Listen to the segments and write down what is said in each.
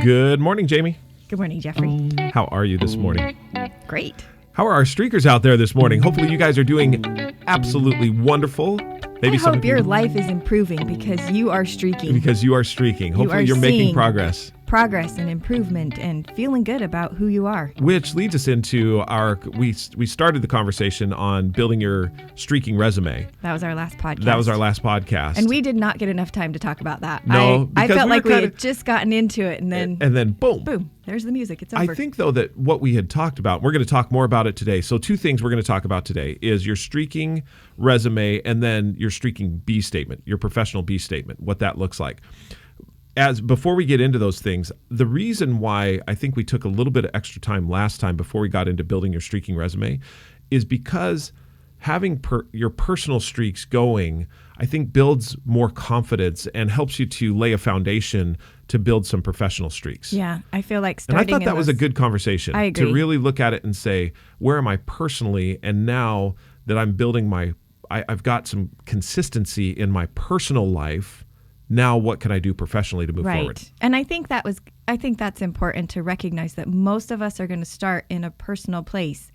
Good morning, Jamie. Good morning, Jeffrey. How are you this morning? Great. How are our streakers out there this morning? Hopefully you guys are doing absolutely wonderful. I hope your life is improving because you are streaking. Because you are streaking. Hopefully you're making progress. Progress and improvement and feeling good about who you are. Which leads us into we started the conversation on building your streaking resume. That was our last podcast. And we did not get enough time to talk about that. No, I felt like we had just gotten into it and then boom. Boom. There's the music. It's over. I think, though, that what we had talked about, we're going to talk more about it today. So 2 things we're going to talk about today is your streaking resume and then your streaking B statement, your professional B statement, what that looks like. Before we get into those things, the reason why I think we took a little bit of extra time last time before we got into building your streaking resume is because having your personal streaks going, I think builds more confidence and helps you to lay a foundation to build some professional streaks. Yeah, I feel like starting. And I thought that was a good conversation. I agree. To really look at it and say, where am I personally? And now that I'm building I've got some consistency in my personal life. Now, what can I do professionally to move forward? And I think that's important to recognize that most of us are going to start in a personal place,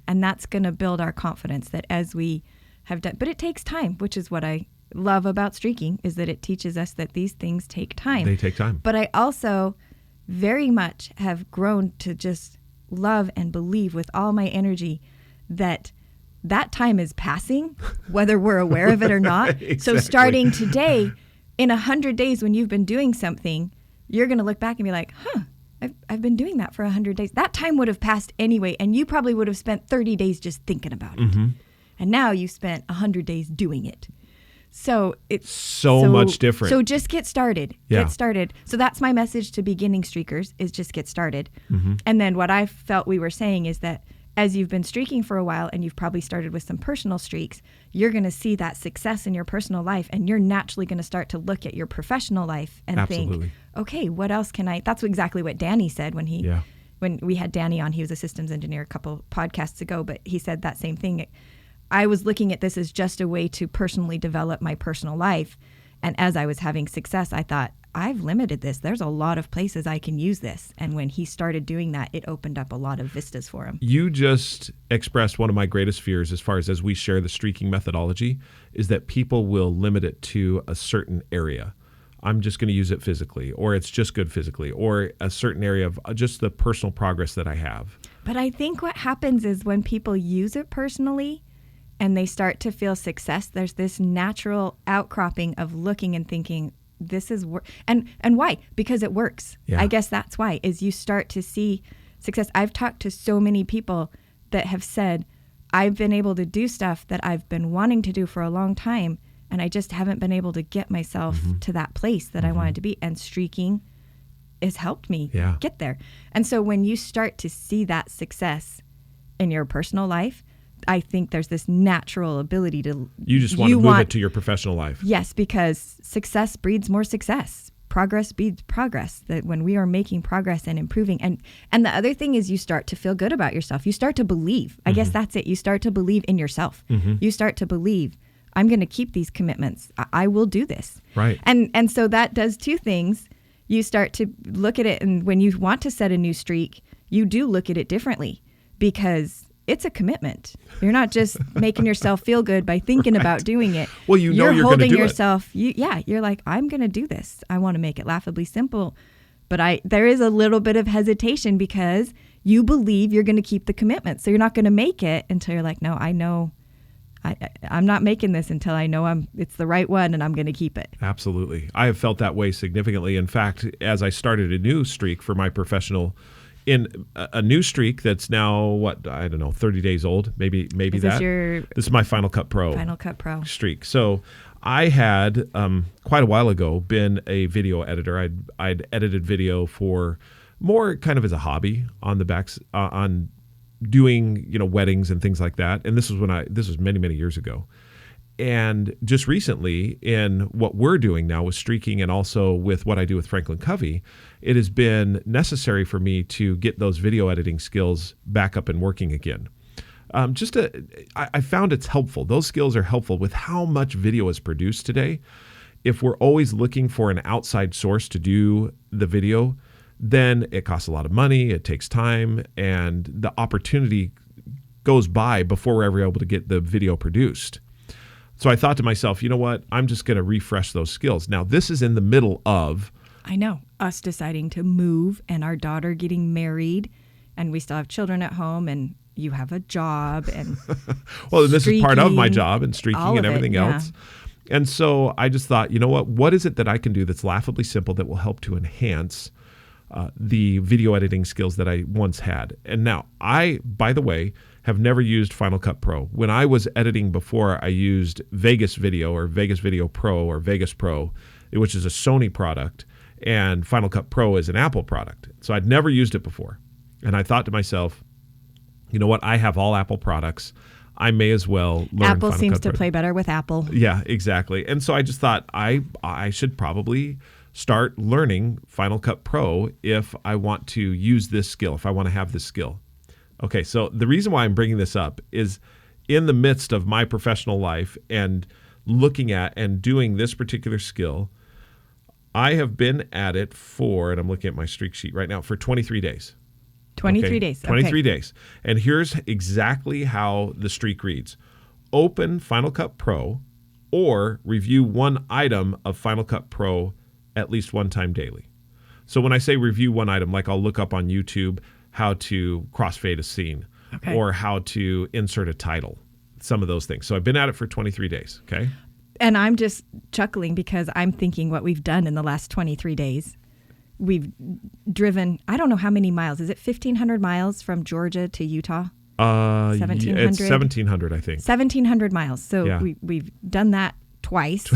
and that's going to build our confidence that as we have done. But it takes time, which is what I love about streaking, is that it teaches us that these things take time. They take time. But I also very much have grown to just love and believe with all my energy that time is passing, whether we're aware of it or not. Exactly. So starting today, in 100 days when you've been doing something, you're going to look back and be like, I've been doing that for 100 days. That time would have passed anyway, and you probably would have spent 30 days just thinking about it. Mm-hmm. And now you spent 100 days doing it. So it's so much different. So just get started. Yeah. Get started. So that's my message to beginning streakers is just get started. Mm-hmm. And then what I felt we were saying is that as you've been streaking for a while and you've probably started with some personal streaks, you're going to see that success in your personal life, and you're naturally going to start to look at your professional life and think, okay, what else can I? That's exactly what Danny said when we had Danny on. He was a systems engineer a couple podcasts ago, but he said that same thing. I was looking at this as just a way to personally develop my personal life. And as I was having success, I thought, I've limited this. There's a lot of places I can use this. And when he started doing that, it opened up a lot of vistas for him. You just expressed one of my greatest fears as we share the streaking methodology, is that people will limit it to a certain area. I'm just going to use it physically, or it's just good physically, or a certain area of just the personal progress that I have. But I think what happens is when people use it personally and they start to feel success, there's this natural outcropping of looking and thinking, this is and why? Because it works. Yeah. I guess that's why, is you start to see success. I've talked to so many people that have said, I've been able to do stuff that I've been wanting to do for a long time, and I just haven't been able to get myself to that place that I wanted to be. And streaking has helped me get there. And so when you start to see that success in your personal life, I think there's this natural ability to... You just want to move it to your professional life. Yes, because success breeds more success. Progress breeds progress. That when we are making progress and improving. And the other thing is you start to feel good about yourself. You start to believe. I guess that's it. You start to believe in yourself. You start to believe, I'm going to keep these commitments. I will do this. Right. And so that does 2 things. You start to look at it, and when you want to set a new streak, you do look at it differently because... it's a commitment. You're not just making yourself feel good by thinking about doing it. Well, you're going to do holding yourself. You're like, I'm going to do this. I want to make it laughably simple. But there is a little bit of hesitation because you believe you're going to keep the commitment. So you're not going to make it until you're like, no, I know I'm not making this until I know it's the right one and I'm going to keep it. Absolutely. I have felt that way significantly. In fact, as I started a new streak for my professional, in a new streak that's now, 30 days old, maybe that. This is my Final Cut Pro. Final Cut Pro. Streak. So I had, quite a while ago, been a video editor. I'd edited video for more kind of as a hobby on the backs, on doing, weddings and things like that. And this was many, many years ago. And just recently, in what we're doing now with streaking and also with what I do with Franklin Covey, it has been necessary for me to get those video editing skills back up and working again. I found it's helpful. Those skills are helpful with how much video is produced today. If we're always looking for an outside source to do the video, then it costs a lot of money, it takes time, and the opportunity goes by before we're ever able to get the video produced. So I thought to myself, you know what? I'm just going to refresh those skills. Now, this is in the middle of... I know, us deciding to move and our daughter getting married, and we still have children at home, and you have a job, and well, this is part of my streaking, job, and streaking all and of it, everything yeah. else. And so I just thought, you know what? What is it that I can do that's laughably simple that will help to enhance the video editing skills that I once had? And now, I, by the way, have never used Final Cut Pro. When I was editing before, I used Vegas Video or Vegas Video Pro or Vegas Pro, which is a Sony product, and Final Cut Pro is an Apple product. So I'd never used it before. And I thought to myself, you know what? I have all Apple products. I may as well learn Apple Final seems Cut to Pro. play better with Apple. Yeah, exactly. And so I just thought I should probably start learning Final Cut Pro if I want to use this skill, if I want to have this skill. Okay, so the reason why I'm bringing this up is in the midst of my professional life and looking at and doing this particular skill, I have been at it for, and I'm looking at my streak sheet right now, for 23 days. 23 Okay? days. 23 okay. days. And here's exactly how the streak reads. Open Final Cut Pro or review one item of Final Cut Pro at least one time daily. So when I say review one item, like I'll look up on YouTube how to crossfade a scene Okay. or how to insert a title, some of those things. So I've been at it for 23 days, okay? And I'm just chuckling because I'm thinking what we've done in the last 23 days. We've driven, I don't know how many miles. Is it 1,500 miles from Georgia to Utah? Yeah, 1,700? it's 1,700, I think. 1,700 miles. So Yeah. we've done that twice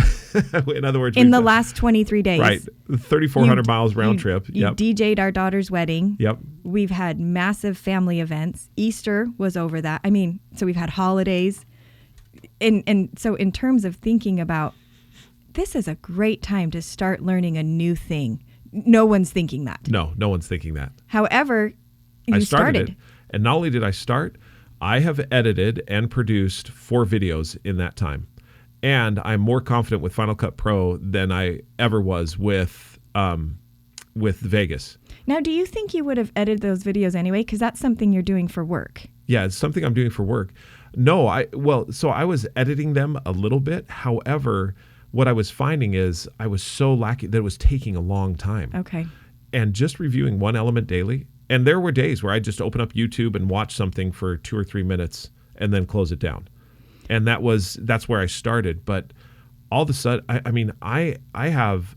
In other words, in we've the done- last 23 days. Right, 3,400 miles round trip. You Yep, DJ'd our daughter's wedding. yep. We've had massive family events. Easter was over that. I mean, so we've had holidays. And so in terms of thinking about, this is a great time to start learning a new thing. No one's thinking that. No one's thinking that. However, you I started started. it, and not only did I start, I have edited and produced 4 videos in that time. And I'm more confident with Final Cut Pro than I ever was with Vegas. Now, do you think you would have edited those videos anyway? Because that's something you're doing for work. Yeah, it's something I'm doing for work. No, so I was editing them a little bit. However, what I was finding is I was so lacking that it was taking a long time. Okay. And just reviewing one element daily. And there were days where I just open up YouTube and watch something for 2 or 3 minutes and then close it down. And that's where I started. But all of a sudden, I have,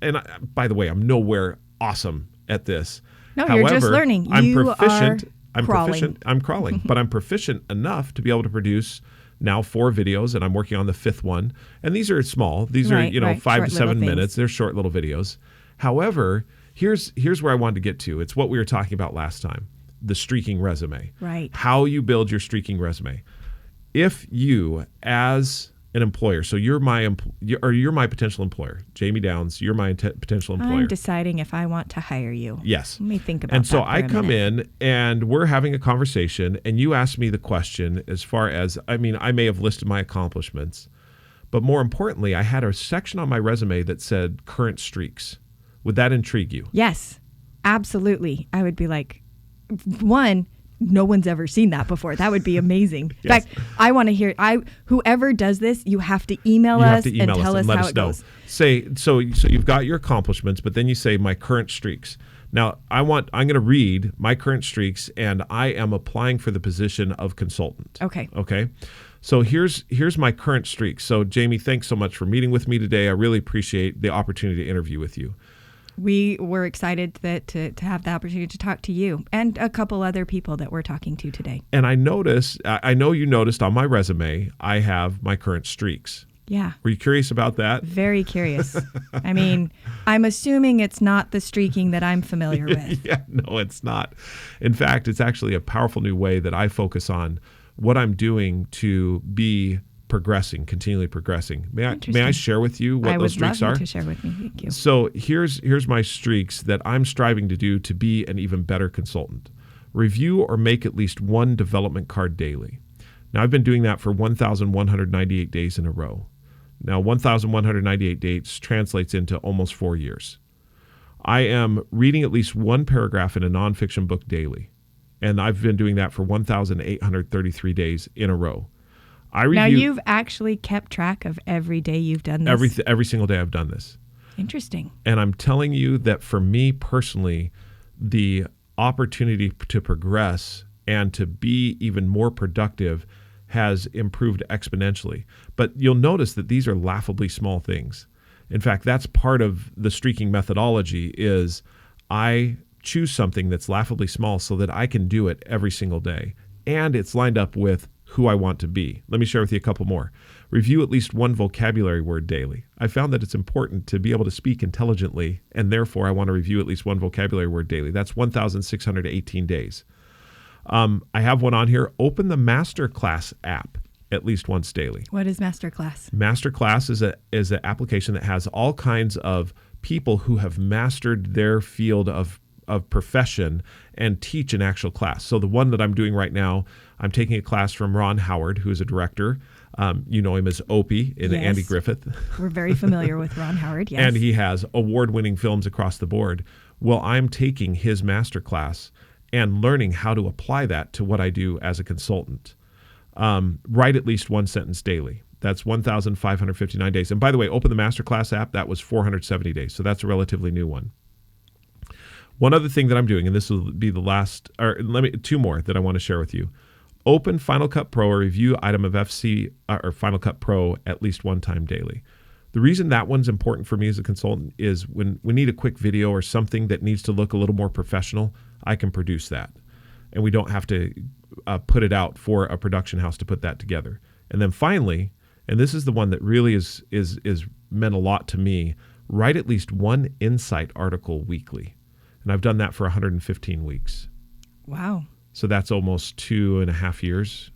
and by the way, I'm nowhere awesome at this. No, you're just learning. I'm You proficient. are I'm crawling. proficient. I'm crawling, but I'm proficient enough to be able to produce now 4 videos, and I'm working on the 5th one. And these are small. These are, Right, right. 5 Short to 7 little things. minutes. They're short little videos. However, here's where I wanted to get to. It's what we were talking about last time, the streaking resume. Right. How you build your streaking resume. If you, as an employer, so you're my potential employer, Jamie Downs, you're my potential employer. I'm deciding if I want to hire you. Yes. Let me think about And so that for I a come minute. in and we're having a conversation, and you ask me the question as far as, I may have listed my accomplishments, but more importantly, I had a section on my resume that said current streaks. Would that intrigue you? Yes, absolutely. I would be like, one, no one's ever seen that before. That would be amazing. In Yes. fact, I want to hear. Whoever does this, you have to email You have us to email and tell us let how us it know. goes. Say so you've got your accomplishments, but then you say my current streaks. Now I'm going to read my current streaks, and I am applying for the position of consultant. Okay. Okay. So here's my current streaks. So Jamie, thanks so much for meeting with me today. I really appreciate the opportunity to interview with you. We were excited to have the opportunity to talk to you and a couple other people that we're talking to today. And I know you noticed on my resume, I have my current streaks. Yeah. Were you curious about that? Very curious. I mean, I'm assuming it's not the streaking that I'm familiar with. Yeah, no, it's not. In fact, it's actually a powerful new way that I focus on what I'm doing to be progressing, continually progressing. May I share with you what I those would streaks love are? you to share with me. Thank you. So here's my streaks that I'm striving to do to be an even better consultant. Review or make at least one development card daily. Now, I've been doing that for 1,198 days in a row. Now, 1,198 days translates into almost 4 years. I am reading at least one paragraph in a nonfiction book daily. And I've been doing that for 1,833 days in a row. Now, you've actually kept track of every day you've done this? Every single day I've done this. Interesting. And I'm telling you that for me personally, the opportunity to progress and to be even more productive has improved exponentially. But you'll notice that these are laughably small things. In fact, that's part of the streaking methodology is I choose something that's laughably small so that I can do it every single day. And it's lined up with who I want to be. Let me share with you a couple more. Review at least one vocabulary word daily. I found that it's important to be able to speak intelligently, and therefore I want to review at least one vocabulary word daily. That's 1,618 days. I have one on here. Open the Masterclass app at least once daily. What is Masterclass? Masterclass is an application that has all kinds of people who have mastered their field of profession and teach an actual class. So the one that I'm doing right now, I'm taking a class from Ron Howard, who is a director. You know him as Opie in Yes. Andy Griffith. We're very familiar with Ron Howard, yes. And he has award-winning films across the board. Well, I'm taking his masterclass and learning how to apply that to what I do as a consultant. Write at least one sentence daily. That's 1,559 days. And by the way, open the Masterclass app. That was 470 days. So that's a relatively new one. One other thing that I'm doing, and this will be the last, or two more that I want to share with you. Open Final Cut Pro or review item of FC or Final Cut Pro at least one time daily. The reason that one's important for me as a consultant is when we need a quick video or something that needs to look a little more professional, I can produce that. And we don't have to put it out for a production house to put that together. And then finally, and this is the one that really is meant a lot to me, write at least one insight article weekly. And I've done that for 115 weeks. Wow. So that's almost 2.5 years.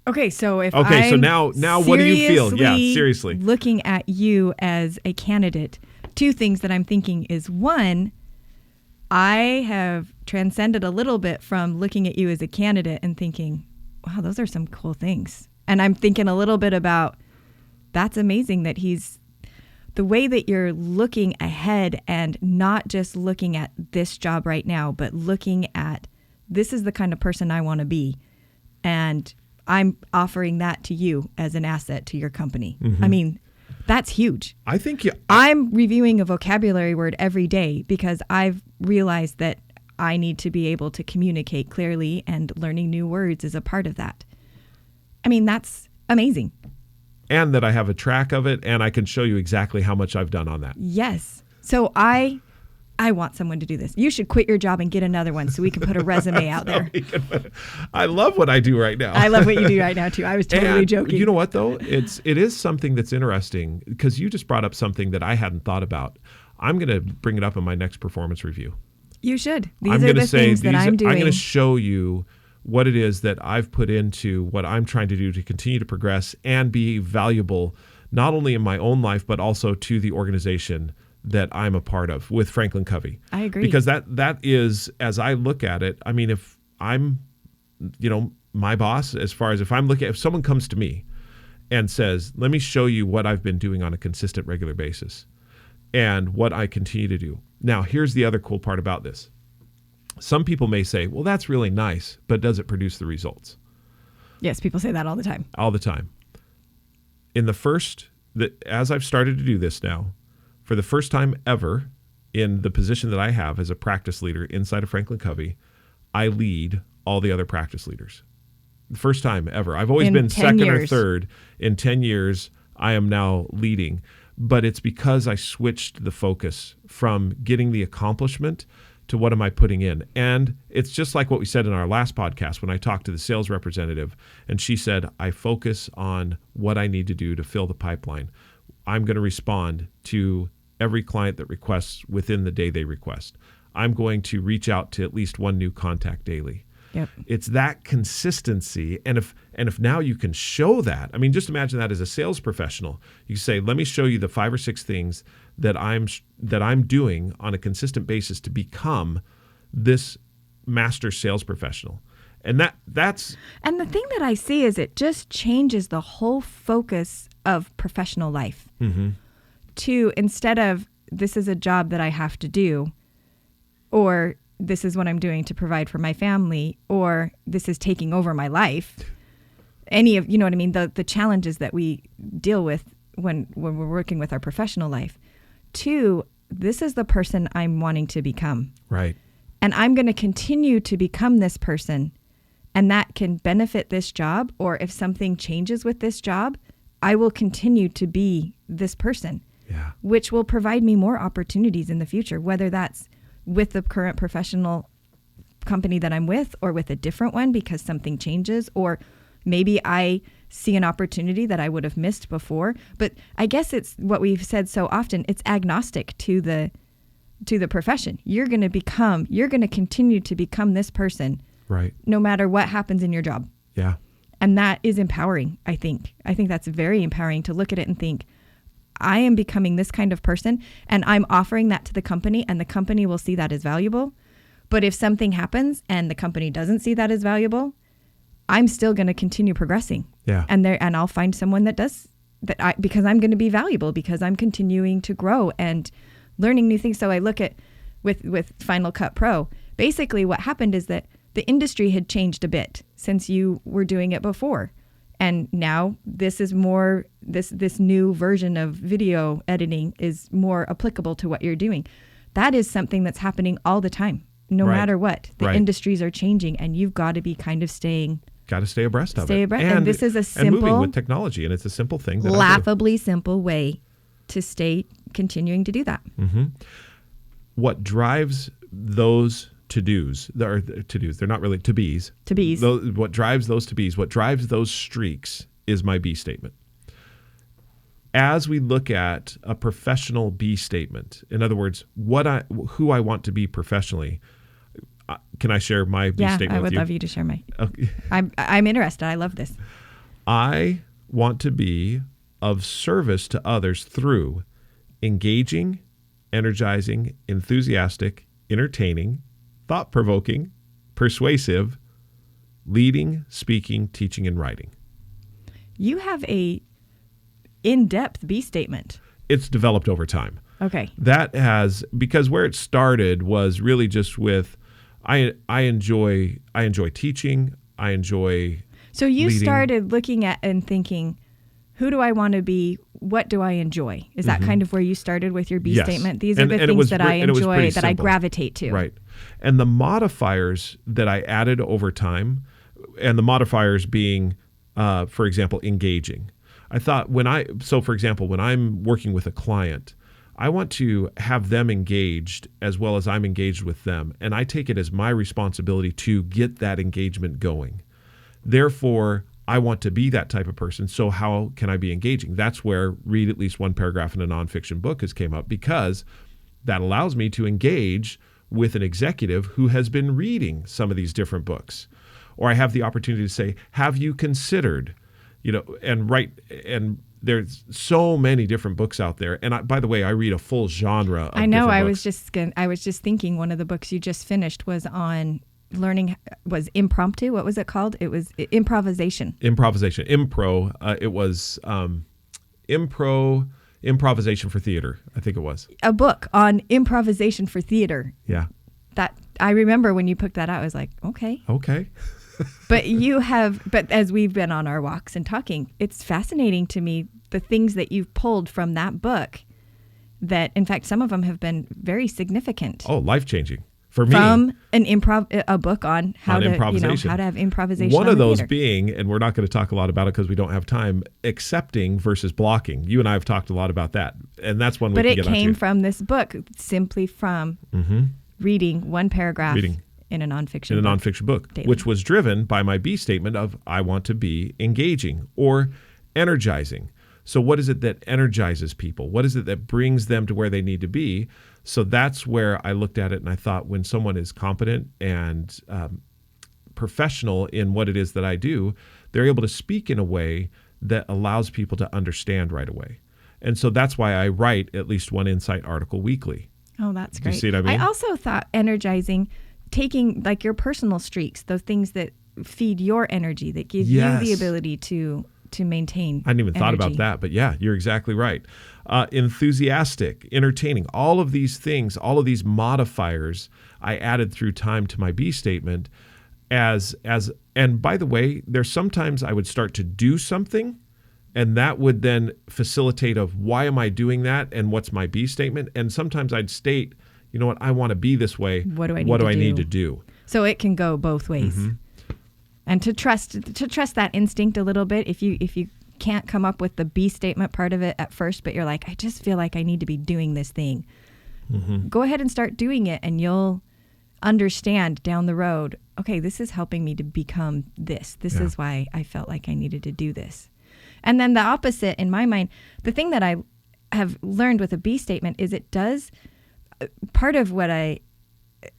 Okay, so so now what do you feel? Yeah, seriously. Looking at you as a candidate, two things that I'm thinking is, one, I have transcended a little bit from looking at you as a candidate and thinking, wow, those are some cool things. And I'm thinking a little bit about, that's amazing that the way that you're looking ahead and not just looking at this job right now, but looking at, this is the kind of person I want to be. And I'm offering that to you as an asset to your company. Mm-hmm. I mean, that's huge. I think I'm reviewing a vocabulary word every day because I've realized that I need to be able to communicate clearly, and learning new words is a part of that. I mean, that's amazing. And that I have a track of it, and I can show you exactly how much I've done on that. Yes. So I want someone to do this. You should quit your job and get another one so we can put a resume out there. I love what I do right now. I love what you do right now, too. I was totally joking. You know what, though? It is something that's interesting because you just brought up something that I hadn't thought about. I'm going to bring it up in my next performance review. You should. These are the things that I'm doing. I'm going to show you what it is that I've put into what I'm trying to do to continue to progress and be valuable, not only in my own life, but also to the organization that I'm a part of with Franklin Covey. I agree. Because that is, as I look at it, I mean, if I'm, my boss, as far as if someone comes to me and says, let me show you what I've been doing on a consistent, regular basis and what I continue to do. Now, here's the other cool part about this. Some people may say, well, that's really nice, but does it produce the results? Yes, people say that all the time. All the time. As I've started to do this now, for the first time ever in the position that I have as a practice leader inside of Franklin Covey, I lead all the other practice leaders. The first time ever. I've always been second or third. In 10 years, I am now leading. But it's because I switched the focus from getting the accomplishment to what am I putting in. And it's just like what we said in our last podcast when I talked to the sales representative, and she said, I focus on what I need to do to fill the pipeline. I'm going to respond to every client that requests within the day they request. I'm going to reach out to at least one new contact daily. Yep. It's that consistency. And if now you can show that, I mean, just imagine that as a sales professional. You say, let me show you the 5 or 6 things that I'm doing on a consistent basis to become this master sales professional. And that's And the thing that I see is it just changes the whole focus of professional life. Mm-hmm. To, instead of, this is a job that I have to do, or this is what I'm doing to provide for my family, or this is taking over my life. Any of, you know what I mean? The challenges that we deal with when we're working with our professional life. 2, this is the person I'm wanting to become. Right. And I'm going to continue to become this person, and that can benefit this job. Or if something changes with this job, I will continue to be this person, which will provide me more opportunities in the future, whether that's with the current professional company that I'm with or with a different one because something changes, or maybe I see an opportunity that I would have missed before. But I guess it's what we've said so often, it's agnostic to the profession. You're going to continue to become this person, right, no matter what happens in your job. Yeah. And that is empowering, I think. I think that's very empowering to look at it and think, I am becoming this kind of person, and I'm offering that to the company, and the company will see that as valuable. But if something happens and the company doesn't see that as valuable, I'm still going to continue progressing. Yeah. And I'll find someone that does that, because I'm going to be valuable, because I'm continuing to grow and learning new things. So I look at with Final Cut Pro, basically what happened is that the industry had changed a bit since you were doing it before. And now this is more, this new version of video editing is more applicable to what you're doing. That is something that's happening all the time, no matter what. The industries are changing, and you've got to be kind of got to stay abreast of it. Stay abreast. And this is a simple, and moving with technology, and it's a simple thing. That laughably simple way to stay continuing to do that. Mm-hmm. What drives those to-dos, they're not really to-bes. To-bes. What drives those to-bes, what drives those streaks is my B statement. As we look at a professional B statement, in other words, who I want to be professionally, can I share my B statement with you? Yeah, I would love you to share my. Okay. I'm interested. I love this. I want to be of service to others through engaging, energizing, enthusiastic, entertaining, thought-provoking, persuasive, leading, speaking, teaching, and writing. You have a in-depth B statement. It's developed over time. Okay. Because where it started was really just with, I enjoy teaching. I enjoy So you leading. started looking at and thinking, who do I want to be? What do I enjoy? Is that kind of where you started with your B statement? These are the things that I enjoy, that I gravitate to. Right. And the modifiers that I added over time, and the modifiers being, for example, engaging. I thought for example, when I'm working with a client, I want to have them engaged as well as I'm engaged with them. And I take it as my responsibility to get that engagement going. Therefore, I want to be that type of person. So how can I be engaging? That's where read at least one paragraph in a nonfiction book has came up, because that allows me to engage with an executive who has been reading some of these different books. Or I have the opportunity to say, have you considered, and there's so many different books out there. And by the way, I read a full genre of I know. I books. was just thinking one of the books you just finished was on was impromptu. What was it called? It was improvisation. Improvisation. It was improvisation for theater, I think it was. A book on improvisation for theater. Yeah. That I remember when you put that out, I was like, okay. But but as we've been on our walks and talking, it's fascinating to me the things that you've pulled from that book that, in fact, some of them have been very significant. Oh, life-changing. For me, from a book on how to improvisation. How to have improvisation. One of those theater. being, and we're not going to talk a lot about it because we don't have time, accepting versus blocking. You and I have talked a lot about that, and that's one. But it came from this book, simply from reading one paragraph in a nonfiction book, daily. Which was driven by my B statement of I want to be engaging or energizing. So what is it that energizes people? What is it that brings them to where they need to be? So that's where I looked at it, and I thought, when someone is competent and professional in what it is that I do, they're able to speak in a way that allows people to understand right away. And so that's why I write at least one Insight article weekly. Oh, that's great. You see what I mean? I also thought energizing, taking like your personal streaks, those things that feed your energy, that give you the ability to to maintain. I hadn't even thought about energy. that, but yeah, you're exactly right. Enthusiastic, entertaining, all of these things, all of these modifiers I added through time to my B statement and by the way, there's sometimes I would start to do something and that would then facilitate of why am I doing that and what's my B statement? And sometimes I'd state, you know what, I want to be this way. What do I need to do? So it can go both ways. Mm-hmm. And to trust that instinct a little bit. If you can't come up with the B statement part of it at first, but you're like, I just feel like I need to be doing this thing. Mm-hmm. Go ahead and start doing it, and you'll understand down the road, okay, this is helping me to become this. This is why I felt like I needed to do this. And then the opposite in my mind, the thing that I have learned with a B statement is it does, part of what I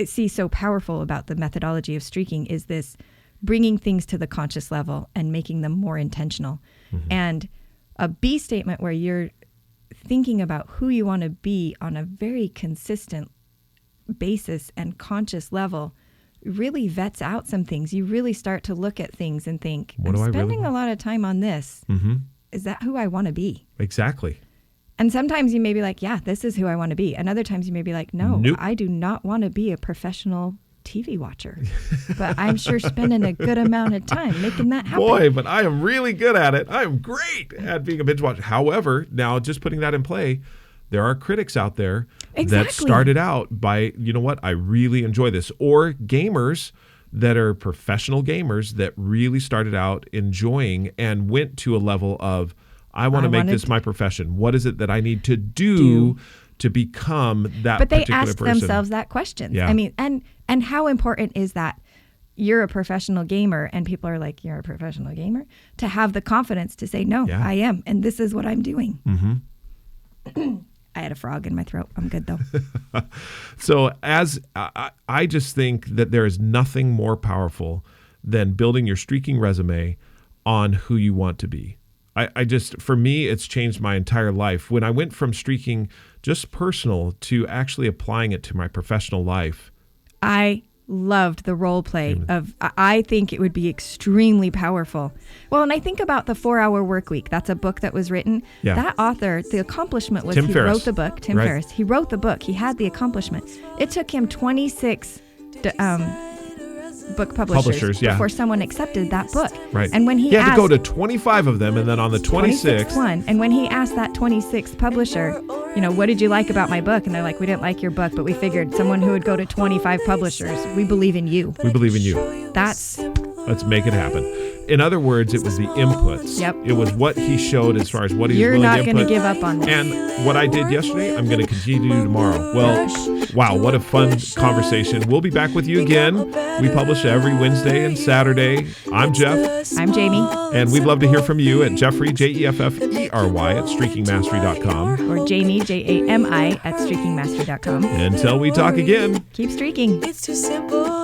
see so powerful about the methodology of streaking is this bringing things to the conscious level and making them more intentional. Mm-hmm. And a B statement where you're thinking about who you want to be on a very consistent basis and conscious level really vets out some things. You really start to look at things and think, I'm spending a lot of time on this. Mm-hmm. Is that who I want to be? Exactly. And sometimes you may be like, yeah, this is who I want to be. And other times you may be like, no, nope. I do not want to be a professional TV watcher. But I'm sure spending a good amount of time making that happen. Boy, but I am really good at it. I am great at being a binge watcher. However, now just putting that in play, there are critics out there that started out by, you know what, I really enjoy this. Or gamers that are professional gamers that really started out enjoying and went to a level of, I want to make this my profession. What is it that I need to do to become that particular person? But they ask themselves that question. Yeah. I mean, and how important is that? You're a professional gamer and people are like, you're a professional gamer? To have the confidence to say, no, I am. And this is what I'm doing. Mm-hmm. I had a frog in my throat. I'm good though. So I just think that there is nothing more powerful than building your streaking resume on who you want to be. I just, for me, it's changed my entire life. When I went from streaking just personal to actually applying it to my professional life. I loved the role play of, I think it would be extremely powerful. Well, and I think about the 4-Hour Workweek. That's a book that was written. Yeah. That author, the accomplishment was Tim Ferriss. Wrote the book. Tim Ferriss. He wrote the book. He had the accomplishment. It took him 26 book publishers before someone accepted that book. Right. And when he had to go to 25 of them, and then on the 26th one. And when he asked that 26th publisher, you know, what did you like about my book? And they're like, we didn't like your book, but we figured someone who would go to 25 publishers, we believe in you. We believe in you. Let's make it happen. In other words, it was the inputs. Yep. It was what he showed as far as what he was willing to input. You're not going to give up on this. And what I did yesterday, I'm going to continue to do tomorrow. Well, wow, what a fun conversation. We'll be back with you again. We publish every Wednesday and Saturday. I'm Jeff. I'm Jamie. And we'd love to hear from you at Jeffrey, Jeffrey, at streakingmastery.com. Or Jamie, Jami, at streakingmastery.com. Until we talk again. Keep streaking. It's too simple.